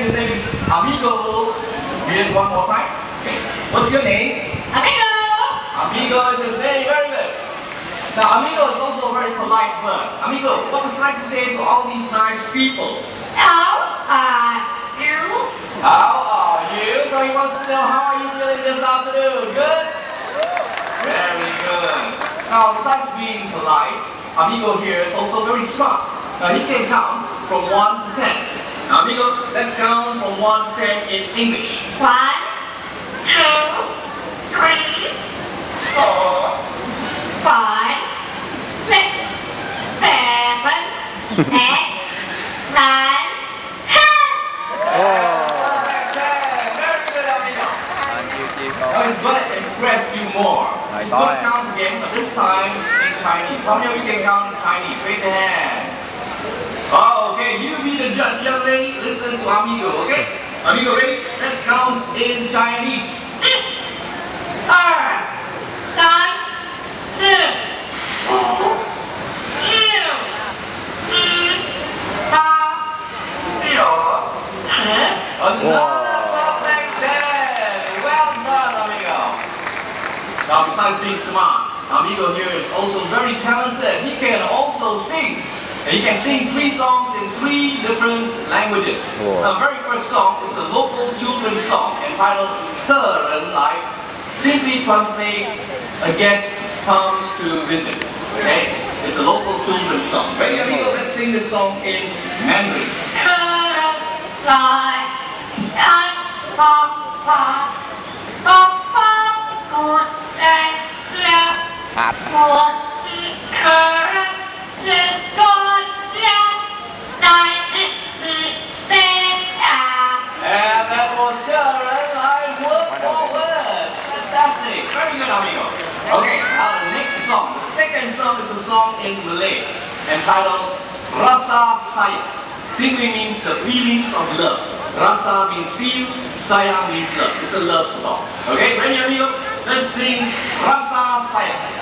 Okay, his name is Amigo. Read it one more time. Okay. What's your name? Amigo! Amigo is his name. Very good. Now, Amigo is also a very polite bird. Amigo, what would you like to say to all these nice people? How are you? How are you? So he wants to know, how are you feeling this afternoon? Good? Very good. Now, besides being polite, Amigo here is also very smart. Now, he can count from 1 to 10. Now, Amigo, let's count from 1 to 10 in English. 1, 2, 3, 4, 5, 6, 7, 8, 9, 10. Now he's going to impress you more. He's going to count again, but this time in Chinese. How many of you can count in Chinese? Raise your hand. Oh, okay. You be the judge, young lady. Listen to Amigo, okay? Amigo, ready? Let's count in Chinese. 2, 3, 4, 5, 6, 7, 8. Another perfect 10. Well done, Amigo. Now, besides being smart, Amigo here is also very talented. He can also sing. And he can sing 3 songs in 3 different languages. The very first song is a local children's song entitled Parrot. Simply translate, a guest comes to visit. Okay? It's a local children's song. Ready, Amigo? Let's sing this song in Mandarin. Very good, Amigo. Okay, now the next song, the second song is a song in Malay entitled Rasa Sayang. Simply means the feelings of love. Rasa means feel, sayang means love. It's a love song. Okay, ready, Amigo? Let's sing Rasa Sayang.